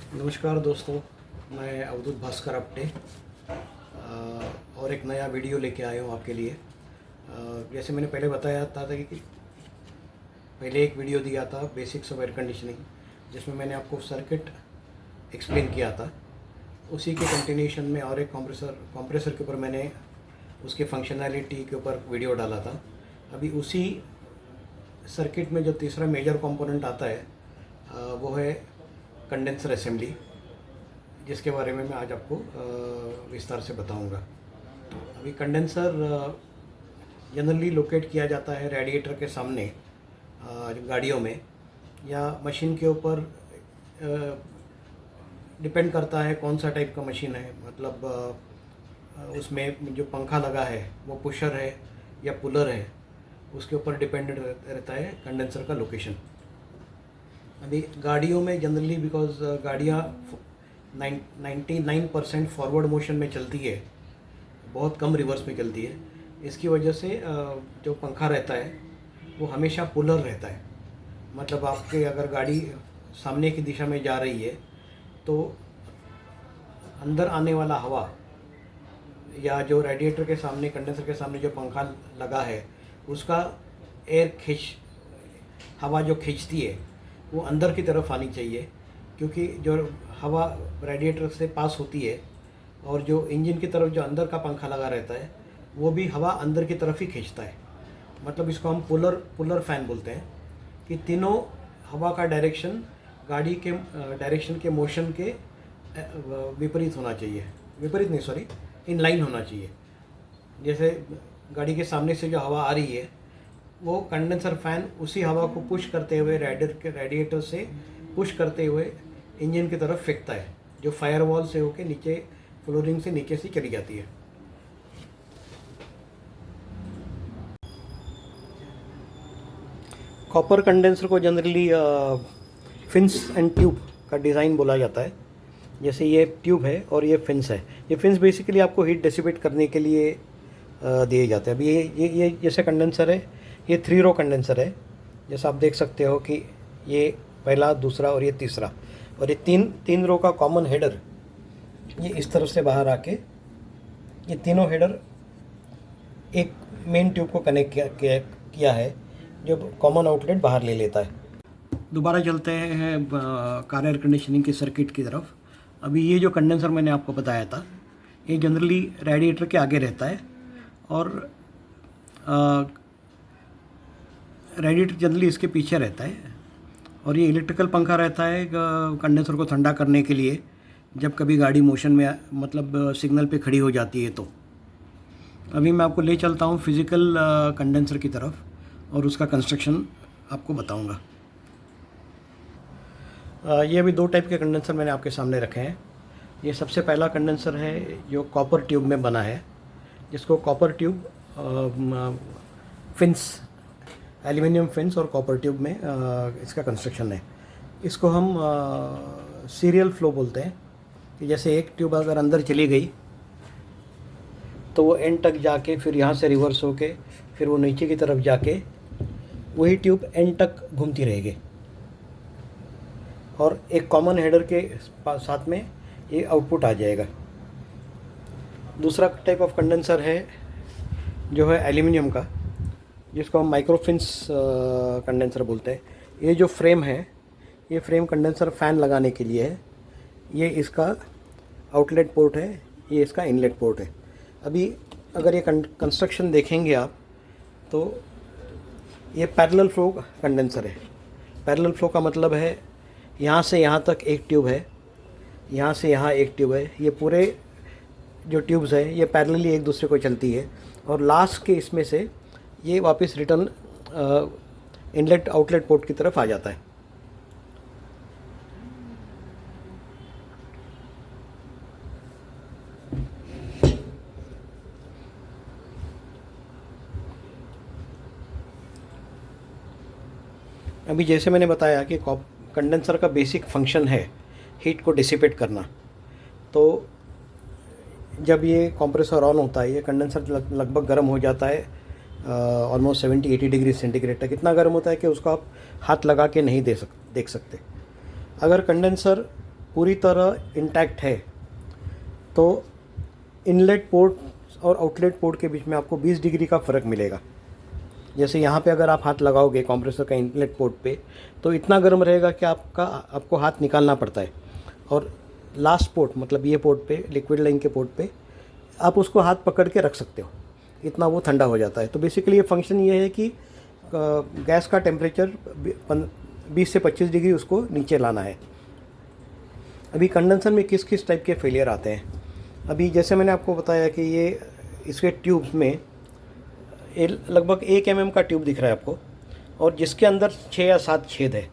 नमस्कार दोस्तों, मैं अवधूत भास्कर अपटे और एक नया वीडियो लेके आया हूँ आपके लिए। जैसे मैंने पहले बताया था कि पहले एक वीडियो दिया था बेसिक्स ऑफ एयर कंडीशनिंग, जिसमें मैंने आपको सर्किट एक्सप्लेन किया था। उसी के कंटिन्यूशन में और एक कंप्रेसर के ऊपर मैंने उसके फंक्शनैलिटी के ऊपर वीडियो डाला था। अभी उसी सर्किट में जो तीसरा मेजर कंपोनेंट आता है वो है कंडेंसर असेंबली, जिसके बारे में मैं आज आपको विस्तार से बताऊंगा। अभी कंडेंसर जनरली लोकेट किया जाता है रेडिएटर के सामने गाड़ियों में या मशीन के ऊपर। डिपेंड करता है कौन सा टाइप का मशीन है, मतलब उसमें जो पंखा लगा है वो पुशर है या पुलर है, उसके ऊपर डिपेंडेंट रहता है कंडेंसर का लोकेशन। अभी गाड़ियों में जनरली बिकॉज गाड़ियाँ 99% फॉरवर्ड मोशन में चलती है, बहुत कम रिवर्स में चलती है। इसकी वजह से जो पंखा रहता है वो हमेशा पुलर रहता है। मतलब आपके अगर गाड़ी सामने की दिशा में जा रही है तो अंदर आने वाला हवा या जो रेडिएटर के सामने, कंडेंसर के सामने जो पंखा लगा है उसका हवा जो खींचती है वो अंदर की तरफ आनी चाहिए, क्योंकि जो हवा रेडिएटर से पास होती है और जो इंजन की तरफ जो अंदर का पंखा लगा रहता है वो भी हवा अंदर की तरफ ही खींचता है। मतलब इसको हम पुलर फैन बोलते हैं कि तीनों हवा का डायरेक्शन गाड़ी के डायरेक्शन के मोशन के विपरीत होना चाहिए। विपरीत नहीं, सॉरी, इन लाइन होना चाहिए। जैसे गाड़ी के सामने से जो हवा आ रही है वो कंडेंसर फैन उसी हवा को पुश करते हुए रेडिएटर से पुश करते हुए इंजन की तरफ फेंकता है, जो फायरवॉल से होके नीचे फ्लोरिंग से नीचे से चली जाती है। कॉपर कंडेंसर को जनरली फिन्स एंड ट्यूब का डिज़ाइन बोला जाता है। जैसे ये ट्यूब है और ये फिन्स है। ये फिन्स बेसिकली आपको हीट डिसिपेट करने के लिए दिए जाते हैं। अभी ये जैसे कंडेंसर है, ये 3 रो कंडेंसर है। जैसा आप देख सकते हो कि ये पहला, दूसरा और ये तीसरा, और ये तीन रो का कॉमन हेडर ये इस तरफ से बाहर आके ये तीनों हेडर एक मेन ट्यूब को कनेक्ट किया है, जो कॉमन आउटलेट बाहर ले लेता है। दोबारा चलते हैं कार एयर कंडीशनिंग के सर्किट की तरफ। अभी ये जो कंडेंसर मैंने आपको बताया था ये जनरली रेडिएटर के आगे रहता है और रेडिएटर जनरली इसके पीछे रहता है। और ये इलेक्ट्रिकल पंखा रहता है कंडेंसर को ठंडा करने के लिए, जब कभी गाड़ी मोशन में मतलब सिग्नल पे खड़ी हो जाती है तो। अभी मैं आपको ले चलता हूँ फिज़िकल कंडेंसर की तरफ और उसका कंस्ट्रक्शन आपको बताऊँगा। ये अभी 2 टाइप के कंडेंसर मैंने आपके सामने रखे हैं। ये सबसे पहला कंडेंसर है जो कॉपर ट्यूब में बना है, जिसको copper tube fins, aluminium fins और कॉपर ट्यूब में इसका कंस्ट्रक्शन है। इसको हम सीरियल फ्लो बोलते हैं कि जैसे एक ट्यूब अगर अंदर चली गई तो वो एंड तक जाके फिर यहाँ से रिवर्स होके फिर वो नीचे की तरफ जाके वही ट्यूब एंड तक घूमती रहेगी। और एक कॉमन हेडर के साथ में ये आउटपुट आ जाएगा। दूसरा टाइप ऑफ कंडेंसर है जो है एल्युमिनियम का, जिसको हम माइक्रोफिन्स कंडेंसर बोलते हैं। ये जो फ्रेम है ये फ्रेम कंडेंसर फ़ैन लगाने के लिए है। ये इसका आउटलेट पोर्ट है, ये इसका इनलेट पोर्ट है। अभी अगर ये कंस्ट्रक्शन देखेंगे आप तो ये पैरेलल फ्लो कंडेंसर है। पैरेलल फ्लो का मतलब है यहाँ से यहाँ तक एक ट्यूब है, यहाँ से यहाँ एक ट्यूब है। ये पूरे जो ट्यूब्स है ये पैरेलली एक दूसरे को चलती है और लास्ट के इसमें से ये वापस रिटर्न इनलेट आउटलेट पोर्ट की तरफ आ जाता है। अभी जैसे मैंने बताया कि कंडेंसर का बेसिक फंक्शन है हीट को डिसिपेट करना। तो जब ये कंप्रेसर ऑन होता है ये कंडेंसर लगभग गर्म हो जाता है ऑलमोस्ट 70-80 डिग्री सेंटीग्रेड तक। इतना गर्म होता है कि उसको आप हाथ लगा के नहीं देख सकते। अगर कंडेंसर पूरी तरह इंटैक्ट है तो इनलेट पोर्ट और आउटलेट पोर्ट के बीच में आपको 20 डिग्री का फ़र्क मिलेगा। जैसे यहाँ पे अगर आप हाथ लगाओगे कंप्रेसर का इनलेट पोर्ट पे तो इतना गर्म रहेगा कि आपको हाथ निकालना पड़ता है, और लास्ट पोर्ट मतलब ये पोर्ट पे, लिक्विड लाइन के पोर्ट पे आप उसको हाथ पकड़ के रख सकते हो, इतना वो ठंडा हो जाता है। तो बेसिकली ये फंक्शन ये है कि गैस का टेम्परेचर 20 से 25 डिग्री उसको नीचे लाना है। अभी कंडेंसर में किस किस टाइप के फेलियर आते हैं, अभी जैसे मैंने आपको बताया कि ये इसके ट्यूब्स में लगभग 1 mm का ट्यूब दिख रहा है आपको, और जिसके अंदर 6 या 7 छेद है।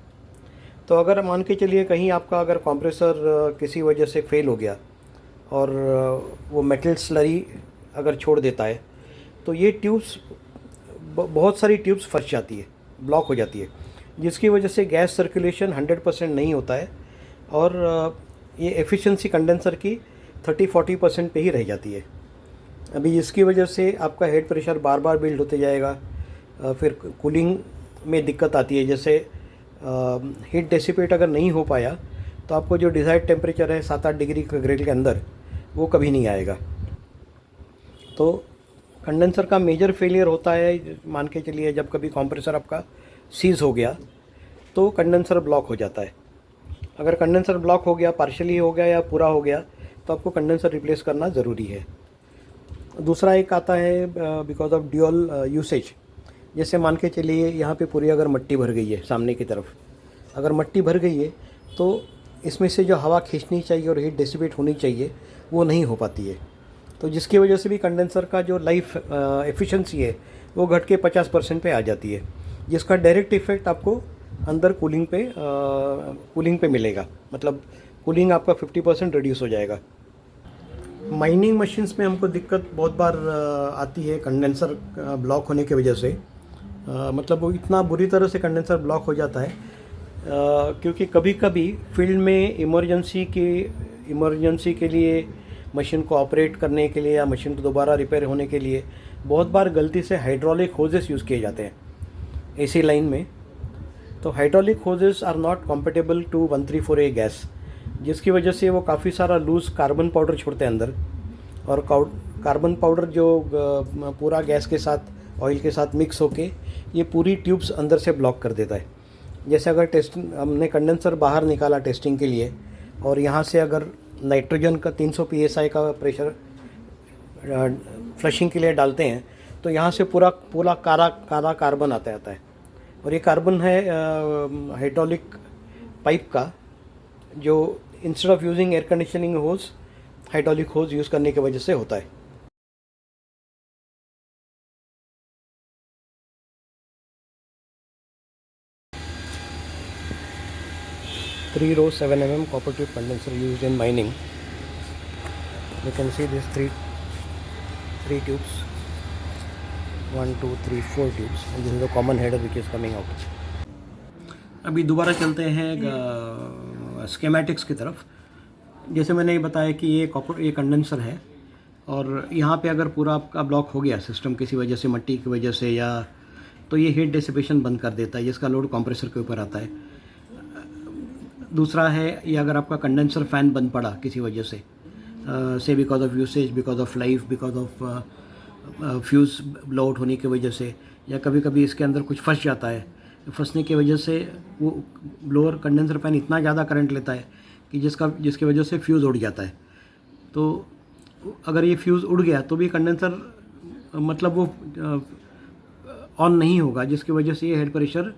तो अगर मान के चलिए कहीं आपका अगर कंप्रेसर किसी वजह से फेल हो गया और वो मेटल स्लरी अगर छोड़ देता है तो ये ट्यूब्स, बहुत सारी ट्यूब्स फंस जाती है, ब्लॉक हो जाती है, जिसकी वजह से गैस सर्कुलेशन 100% नहीं होता है, और ये एफिशिएंसी कंडेंसर की 30-40% पे ही रह जाती है। अभी इसकी वजह से आपका हेड प्रेशर बार बार बिल्ड होते जाएगा, फिर कूलिंग में दिक्कत आती है। जैसे हीट डेसिपेट अगर नहीं हो पाया तो आपको जो डिज़ायर्ड टेम्परेचर है 7-8 डिग्री के ग्रिल के अंदर, वो कभी नहीं आएगा। तो कंडेंसर का मेजर फेलियर होता है, मान के चलिए जब कभी कंप्रेसर आपका सीज हो गया तो कंडेंसर ब्लॉक हो जाता है। अगर कंडेंसर ब्लॉक हो गया, पार्शियली हो गया या पूरा हो गया, तो आपको कंडेंसर रिप्लेस करना ज़रूरी है। दूसरा एक आता है बिकॉज ऑफ ड्यूअल यूसेज। जैसे मान के चलिए यहाँ पे पूरी अगर मट्टी भर गई है सामने की तरफ, अगर मट्टी भर गई है तो इसमें से जो हवा खींचनी चाहिए और हीट डिसिपेट होनी चाहिए वो नहीं हो पाती है, तो जिसकी वजह से भी कंडेंसर का जो लाइफ एफिशिएंसी है वो घट के 50% पे आ जाती है, जिसका डायरेक्ट इफेक्ट आपको अंदर कूलिंग पे मिलेगा। मतलब कूलिंग आपका 50% रिड्यूस हो जाएगा। माइनिंग मशीन्स में हमको दिक्कत बहुत बार आती है कंडेंसर ब्लॉक होने की वजह से। मतलब वो इतना बुरी तरह से कंडेंसर ब्लॉक हो जाता है क्योंकि कभी कभी फील्ड में इमरजेंसी के लिए मशीन को ऑपरेट करने के लिए या मशीन को दोबारा रिपेयर होने के लिए बहुत बार गलती से हाइड्रोलिक होजेस यूज़ किए जाते हैं एसी लाइन में। तो hydraulic hoses are not compatible to 134a gas, जिसकी वजह से वो काफ़ी सारा लूज़ कार्बन पाउडर छोड़ते हैं अंदर, और कार्बन पाउडर जो पूरा गैस के साथ, ऑयल के साथ मिक्स होके ये पूरी ट्यूब्स अंदर से ब्लॉक कर देता है। जैसे अगर हमने कंडेंसर बाहर निकाला टेस्टिंग के लिए, और यहाँ से अगर नाइट्रोजन का 300 psi का प्रेशर फ्लशिंग के लिए डालते हैं तो यहाँ से पूरा काला कार्बन आता है, और ये कार्बन है हाइड्रोलिक पाइप का, जो instead of using air conditioning hose, hydraulic hose use करने की वजह से होता है। Three row 7 mm copper tube condenser used in mining. You can see these three tubes, 1 2 3 4 tubes, and this is the common header which is coming out. अभी दोबारा चलते हैं स्कीमेटिक्स की तरफ। जैसे मैंने बताया कि ये कंडेंसर है, और यहाँ पे अगर पूरा आपका ब्लॉक हो गया सिस्टम किसी वजह से, मट्टी की वजह से, या तो ये हीट डिसिपेशन बंद कर देता है, जिसका लोड कंप्रेसर के ऊपर आता है। दूसरा है, ये अगर आपका कंडेंसर फ़ैन बंद पड़ा किसी वजह से because of usage, because of life, because of fuse blowout होने की वजह से, या कभी कभी इसके अंदर कुछ फंस जाता है, फंसने की वजह से वो ब्लोअर कंडेंसर फ़ैन इतना ज़्यादा करंट लेता है कि जिसकी वजह से फ्यूज़ उड़ जाता है। तो अगर ये फ्यूज़ उड़ गया तो भी कंडेंसर मतलब वो ऑन नहीं होगा, जिसकी वजह से ये हेड प्रेशर,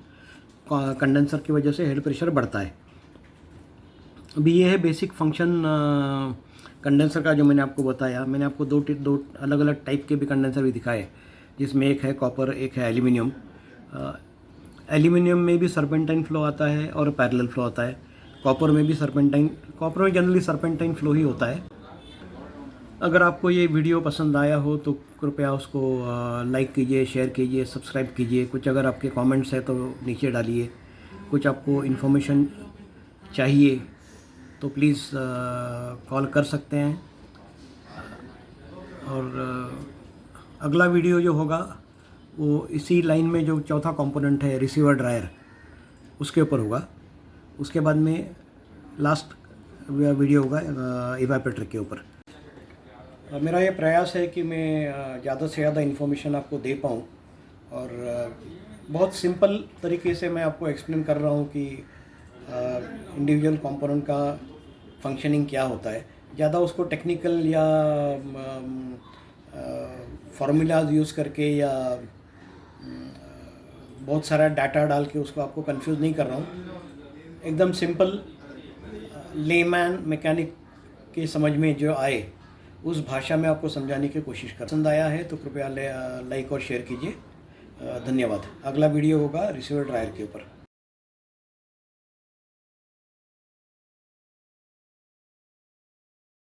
कंडेंसर की वजह से हेड प्रेशर बढ़ता है। अभी ये है बेसिक फंक्शन कंडेंसर का जो मैंने आपको बताया। मैंने आपको दो अलग अलग टाइप के भी कंडेंसर भी दिखाए, जिसमें एक है कॉपर, एक है एल्यूमिनियम। एल्यूमिनियम में भी सर्पेंटाइन फ्लो आता है और पैरेलल फ्लो आता है। कॉपर में जनरली सर्पेंटाइन फ्लो ही होता है। अगर आपको ये वीडियो पसंद आया हो तो कृपया उसको लाइक कीजिए, शेयर कीजिए, सब्सक्राइब कीजिए। कुछ अगर आपके कमेंट्स हैं तो नीचे डालिए। कुछ आपको इन्फॉर्मेशन चाहिए तो प्लीज़ कॉल कर सकते हैं। और अगला वीडियो जो होगा वो इसी लाइन में जो चौथा कंपोनेंट है रिसीवर ड्रायर, उसके ऊपर होगा। उसके बाद में लास्ट वीडियो होगा इवापोरेटर के ऊपर। मेरा ये प्रयास है कि मैं ज़्यादा से ज़्यादा इन्फॉर्मेशन आपको दे पाऊँ और बहुत सिंपल तरीके से मैं आपको एक्सप्लेन कर रहा हूँ कि इंडिविजुअल कंपोनेंट का फंक्शनिंग क्या होता है। ज़्यादा उसको टेक्निकल या फार्मूलाज यूज़ करके या बहुत सारा डाटा डाल के उसको आपको कंफ्यूज नहीं कर रहा हूँ। एकदम सिंपल लेमैन मैकेनिक के समझ में जो आए उस भाषा में आपको समझाने की कोशिश कर। पसंद आया है तो कृपया लाइक और शेयर कीजिए। धन्यवाद। अगला वीडियो होगा रिसीवर ड्रायर के ऊपर।